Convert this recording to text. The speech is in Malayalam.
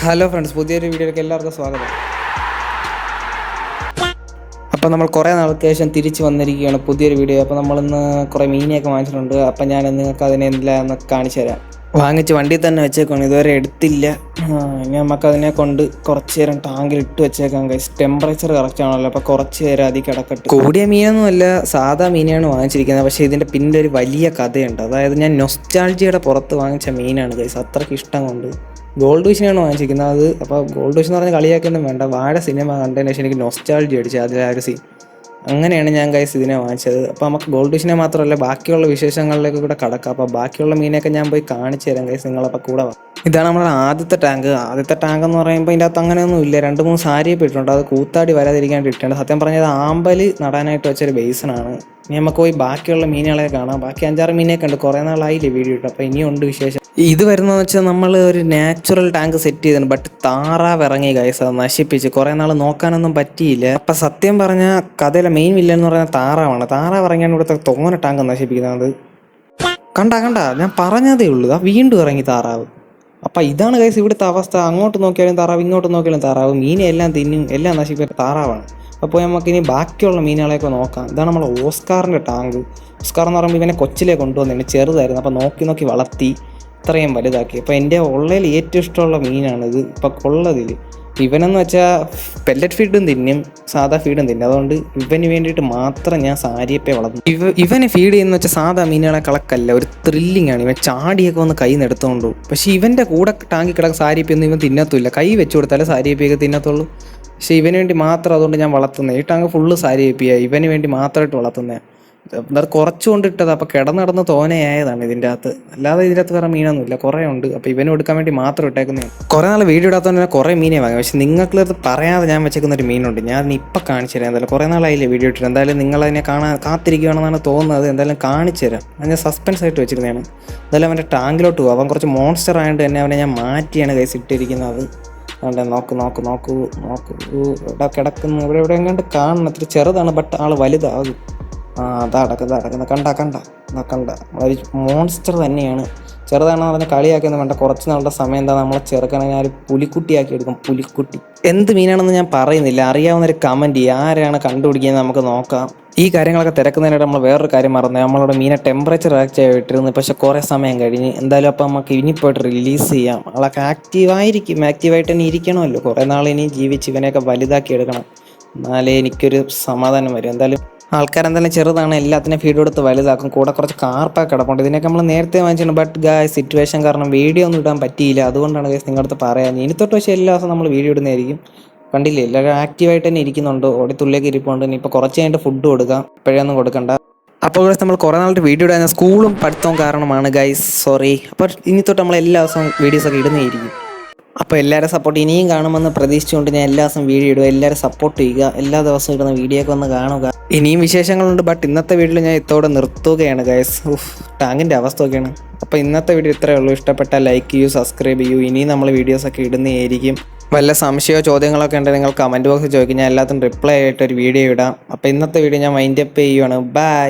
ഹലോ ഫ്രണ്ട്സ്, പുതിയൊരു വീഡിയോയിലേക്ക് എല്ലാവർക്കും സ്വാഗതം. അപ്പോൾ നമ്മൾ കുറേ നാൾക്ക് ശേഷം തിരിച്ച് വന്നിരിക്കുകയാണ് പുതിയൊരു വീഡിയോ. അപ്പോൾ നമ്മളിന്ന് കുറേ മീനെയൊക്കെ വാങ്ങിച്ചിട്ടുണ്ട്. അപ്പോൾ ഞാൻ നിങ്ങൾക്ക് അതിനെ എന്തിലാന്ന് കാണിച്ചു തരാം. വാങ്ങിച്ച് വണ്ടിയിൽ തന്നെ വെച്ചേക്കാണ്, ഇതുവരെ എടുത്തില്ല. ഇനി നമുക്കതിനെ കൊണ്ട് കുറച്ച് നേരം ടാങ്കിൽ ഇട്ട് വെച്ചേക്കാം. ടെമ്പറേച്ചർ കറക്റ്റ് ആണല്ലോ, അപ്പോൾ കുറച്ച് നേരം അതിൽ കിടക്കട്ടെ. കൂടിയ മീനൊന്നുമല്ല, സാധാ മീനാണ് വാങ്ങിച്ചിരിക്കുന്നത്. പക്ഷേ ഇതിൻ്റെ പിന്നിൽ ഒരു വലിയ കഥയുണ്ട്. അതായത് ഞാൻ നൊസ്റ്റാൾജിയുടെ പുറത്ത് വാങ്ങിച്ച മീനാണ് ഗൈസ്. അത്രയ്ക്ക് ഇഷ്ടം കൊണ്ട് ഗോൾഡ് ഫിഷിനാണ് വാങ്ങിച്ചിരിക്കുന്നത്. അപ്പോൾ ഗോൾഡ് ഫിഷ് എന്ന് പറഞ്ഞാൽ കളിയാക്കൊന്നും വേണ്ട, വാഴ സിനിമ കണ്ടതിന് ശേഷം എനിക്ക് നൊസ്റ്റാൾജി അടിച്ചത് അതിലെ ആ ഒരു സീൻ. അങ്ങനെയാണ് ഞാൻ ഗൈസ് ഇതിനെ വാങ്ങിച്ചത്. അപ്പോൾ നമുക്ക് ഗോൾഡ് ഫിഷിനെ മാത്രമല്ല ബാക്കിയുള്ള വിശേഷങ്ങളിലേക്ക് കൂടെ കടക്കാം. അപ്പോൾ ബാക്കിയുള്ള മീനൊക്കെ ഞാൻ പോയി കാണിച്ചു തരാം ഗൈസ്, നിങ്ങളപ്പോൾ കൂടെ വാ. ഇതാണ് നമ്മുടെ ആദ്യത്തെ ടാങ്ക്. ആദ്യത്തെ ടാങ്ക് എന്ന് പറയുമ്പോൾ ഇതിൻ്റെ അകത്ത് അങ്ങനെയൊന്നും ഇല്ല. 2-3 സാരിയൊക്കെ ഇട്ടിട്ടുണ്ട്, അത് കൂത്താടി വരാതിരിക്കാണ്ട് ഇട്ടുണ്ട്. സത്യം പറഞ്ഞത് ആമ്പൽ നടാനായിട്ട് വെച്ചൊരു ബേസിനാണ്. ഇനി നമുക്ക് പോയി ബാക്കിയുള്ള മീനുകളെ കാണാം. ബാക്കി 5-6 മീനൊക്കെ ഉണ്ട്, കുറേ നാളായില്ലേ വീഡിയോ ഇട്ട്. അപ്പോൾ ഇനിയുണ്ട് വിശേഷം. ഇത് വരുന്നതെന്ന് വെച്ചാൽ നമ്മൾ ഒരു നാച്ചുറൽ ടാങ്ക് സെറ്റ് ചെയ്തിട്ടുണ്ട്. ബട്ട് താറാവ് ഇറങ്ങി ഗൈസ്, അത് നശിപ്പിച്ച് കുറേ നാൾ നോക്കാനൊന്നും പറ്റിയില്ല. അപ്പം സത്യം പറഞ്ഞാൽ കഥയിലെ മെയിൻ വില്ലൻ എന്ന് പറയുന്നത് താറാവാണ്. താറാവ് ഇറങ്ങിയാണ് ഇവിടുത്തെ തോന ടാങ്ക് നശിപ്പിക്കുന്നത്. കണ്ട ഞാൻ പറഞ്ഞതേ ഉള്ളൂ, ആ വീണ്ടും ഇറങ്ങി താറാവ്. അപ്പം ഇതാണ് ഗൈസ് ഇവിടുത്തെ അവസ്ഥ. അങ്ങോട്ട് നോക്കിയാലും താറാവ്, ഇങ്ങോട്ട് നോക്കിയാലും താറാവ്. മീനെ എല്ലാം തിന്നും, എല്ലാം നശിപ്പിക്കുന്ന താറാവാണ്. അപ്പോൾ നമുക്കിനി ബാക്കിയുള്ള മീനുകളെയൊക്കെ നോക്കാം. ഇതാണ് നമ്മളെ ഓസ്കാറിൻ്റെ ടാങ്ക്. ഓസ്കാർ എന്ന് പറയുമ്പോൾ ഇവനെ കൊച്ചിലെ കൊണ്ടുവന്നു, ചെറുതായിരുന്നു. അപ്പോൾ നോക്കി വളർത്തി ഇത്രയും വലുതാക്കി. അപ്പോൾ എൻ്റെ ഉള്ളതിൽ ഏറ്റവും ഇഷ്ടമുള്ള മീനാണിത് ഇപ്പോൾ ഉള്ളതിൽ. ഇവനെന്ന് വെച്ചാൽ പെല്ലറ്റ് ഫീഡും തിന്നും, സാധാ ഫീഡും തിന്നും. അതുകൊണ്ട് ഇവന് വേണ്ടിയിട്ട് മാത്രം ഞാൻ സാരിയപ്പേ വളർന്നു. ഇവനെ ഫീഡ് ചെയ്യുന്ന വെച്ചാൽ സാധാ മീനുകളെ കളക്കല്ല, ഒരു ത്രില്ലിംഗ് ആണ്. ഇവൻ ചാടിയൊക്കെ വന്ന് കൈ എടുത്തുകൊണ്ടു. പക്ഷേ ഇവൻ്റെ കൂടെ ടാങ്കി കിടക്കുന്ന സാരിയപ്പൊന്നും ഇവൻ തിന്നത്തുമില്ല. കൈ വെച്ച് കൊടുത്താലേ സാരിയപ്പൊക്കെ തിന്നത്തുള്ളൂ. പക്ഷേ ഇവന് വേണ്ടി മാത്രം അതുകൊണ്ട് ഞാൻ വളർത്തുന്നത്. ഈ ടാങ്ക് ഫുള്ള് സാരിയപ്പിയാണ്, ഇവന് വേണ്ടി മാത്രമായിട്ട് വളർത്തുന്നത്. അത് കുറച്ചുകൊണ്ട് ഇട്ടത്. അപ്പോൾ കിടന്നിടന്ന് തോനയായതാണ് ഇതിൻ്റെ അകത്ത്, അല്ലാതെ ഇതിൻ്റെ അകത്ത് വേറെ മീനൊന്നുമില്ല, കുറേ ഉണ്ട്. അപ്പോൾ ഇവനും എടുക്കാൻ വേണ്ടി മാത്രം ഇട്ടേക്കുന്നതാണ്. കുറേ നാൾ വീഡിയോ ഇടാത്തതുകൊണ്ട് തന്നെ കുറേ മീനെ വാങ്ങി. പക്ഷേ നിങ്ങൾക്കത് പറയാതെ ഞാൻ വെച്ചേക്കുന്ന ഒരു മീനുണ്ട്, ഞാൻ ഇപ്പം കാണിച്ചു തരാം. എന്തായാലും കുറേ നാളായില്ലേ വീഡിയോ ഇട്ടിട്ട്. എന്തായാലും നിങ്ങളതിനെ കാത്തിരിക്കുകയാണെന്നാണ് തോന്നുന്നത്. എന്തായാലും കാണിച്ചു തരാം. ഞാൻ സസ്പെൻസ് ആയിട്ട് വെച്ചിരുന്നതാണ്. എന്തായാലും അവൻ്റെ ടാങ്കിലോട്ട് പോകും. അവൻ കുറച്ച് മോൺസ്റ്റർ ആയതുകൊണ്ട് തന്നെ അവനെ ഞാൻ മാറ്റിയാണ് കൈസ് ഇട്ടിരിക്കുന്നത്. അതുകൊണ്ട് നോക്കൂ ഇവിടെ കിടക്കുന്നു. ഇവിടെ എങ്ങാണ്ട് കാണണം. ഇത്തിരി ചെറുതാണ്, ബട്ട് ആൾ വലുതാകും. അതാ കിടക്കുന്നത്. കണ്ട ഒരു മോൺസ്റ്റർ തന്നെയാണ്. ചെറുതാണെന്ന് പറഞ്ഞാൽ കളിയാക്കിയൊന്നും വേണ്ട. കുറച്ച് നാളുടെ സമയം എന്താ, നമ്മളെ ചെറുക്കനെ ഞാൻ ഒരു പുലിക്കുട്ടിയാക്കി എടുക്കും. പുലിക്കുട്ടി എന്ത് മീനാണെന്ന് ഞാൻ പറയുന്നില്ല, അറിയാവുന്നൊരു കമൻറ്റ് ചെയ്യുക. ആരാണ് കണ്ടുപിടിക്കുന്നത് നമുക്ക് നോക്കാം. ഈ കാര്യങ്ങളൊക്കെ തിരക്കുന്നതിനായിട്ട് നമ്മൾ വേറൊരു കാര്യം മറന്നു. നമ്മളുടെ മീനെ ടെമ്പറേച്ചർ ആക്റ്റീവായിട്ടിരുന്നു, പക്ഷെ കുറേ സമയം കഴിഞ്ഞ്. എന്തായാലും അപ്പം നമുക്ക് ഇനി പോയിട്ട് റിലീസ് ചെയ്യാം. ആളൊക്കെ ആക്റ്റീവായിട്ട് തന്നെ ഇരിക്കണമല്ലോ. കുറേ നാൾ ഇനി ജീവിച്ച് ഇവനെയൊക്കെ വലുതാക്കി എടുക്കണം, എന്നാലേ എനിക്കൊരു സമാധാനം വരും. എന്തായാലും ആൾക്കാരെന്തായാലും ചെറുതാണ്, എല്ലാത്തിനും ഫീഡ് കൊടുത്ത് വലുതാക്കും. കൂടെ കുറച്ച് കാർപ്പൊക്കെ കിടപ്പുണ്ട്. ഇതിനൊക്കെ നമ്മൾ നേരത്തെ വാങ്ങിച്ചിട്ടുണ്ട്. ബട്ട് ഗായ്സ് സിറ്റുവേഷൻ കാരണം വീഡിയോ ഒന്നും ഇടാൻ പറ്റിയില്ല. അതുകൊണ്ടാണ് ഗൈസ് നിങ്ങളുടെ അടുത്ത് പറയാൻ. ഇനി തൊട്ട് പക്ഷേ എല്ലാ ദിവസവും നമ്മൾ വീഡിയോ ഇടുന്നതായിരിക്കും. കണ്ടില്ലേ, എല്ലാവരും ആക്റ്റീവായിട്ട് തന്നെ ഇരിക്കുന്നുണ്ട്. ഓടിത്തുള്ളിയൊക്കെ ഇരിപ്പുണ്ട്. ഇനി ഇപ്പോൾ കുറച്ച് കഴിഞ്ഞിട്ട് ഫുഡ് കൊടുക്കാം, ഇപ്പോഴൊന്നും കൊടുക്കണ്ട. അപ്പോൾ നമ്മൾ കുറേ നാളത്തെ വീഡിയോ ഇടാൻ സ്കൂളും പഠിത്തവും കാരണമാണ് ഗൈസ്, സോറി. അപ്പോൾ ഇനി തൊട്ട് നമ്മൾ എല്ലാ ദിവസവും വീഡിയോസൊക്കെ ഇടുന്നതായിരിക്കും. അപ്പോൾ എല്ലാവരും സപ്പോർട്ട് ഇനിയും കാണുമെന്ന് പ്രതീക്ഷിച്ചുകൊണ്ട് ഞാൻ എല്ലാ ദിവസവും വീഡിയോ ഇടുക. എല്ലാവരും സപ്പോർട്ട് ചെയ്യുക. എല്ലാ ദിവസവും ഇടുന്ന വീഡിയോ ഒക്കെ ഒന്ന് കാണുക. ഇനിയും വിശേഷങ്ങളുണ്ട്, ബട്ട് ഇന്നത്തെ വീഡിയോയിൽ ഞാൻ ഇത്തോടെ നിർത്തുകയാണ് ഗൈസ്. ടാങ്കിൻ്റെ അവസ്ഥ ഒക്കെയാണ്. അപ്പോൾ ഇന്നത്തെ വീഡിയോ ഇത്രയേ ഉള്ളൂ. ഇഷ്ടപ്പെട്ടാൽ ലൈക്ക് ചെയ്യൂ, സബ്സ്ക്രൈബ് ചെയ്യൂ. ഇനിയും നമ്മൾ വീഡിയോസൊക്കെ ഇടുന്നതായിരിക്കും. വല്ല സംശയമോ ചോദ്യങ്ങളൊക്കെ ഉണ്ടെങ്കിൽ നിങ്ങൾ കമൻറ്റ് ബോക്സിൽ ചോദിക്കും, ഞാൻ എല്ലാത്തിനും റിപ്ലൈ ആയിട്ട് ഒരു വീഡിയോ ഇടാം. അപ്പോൾ ഇന്നത്തെ വീഡിയോ ഞാൻ വൈൻഡ് അപ്പ് ചെയ്യുകയാണ്. ബൈ.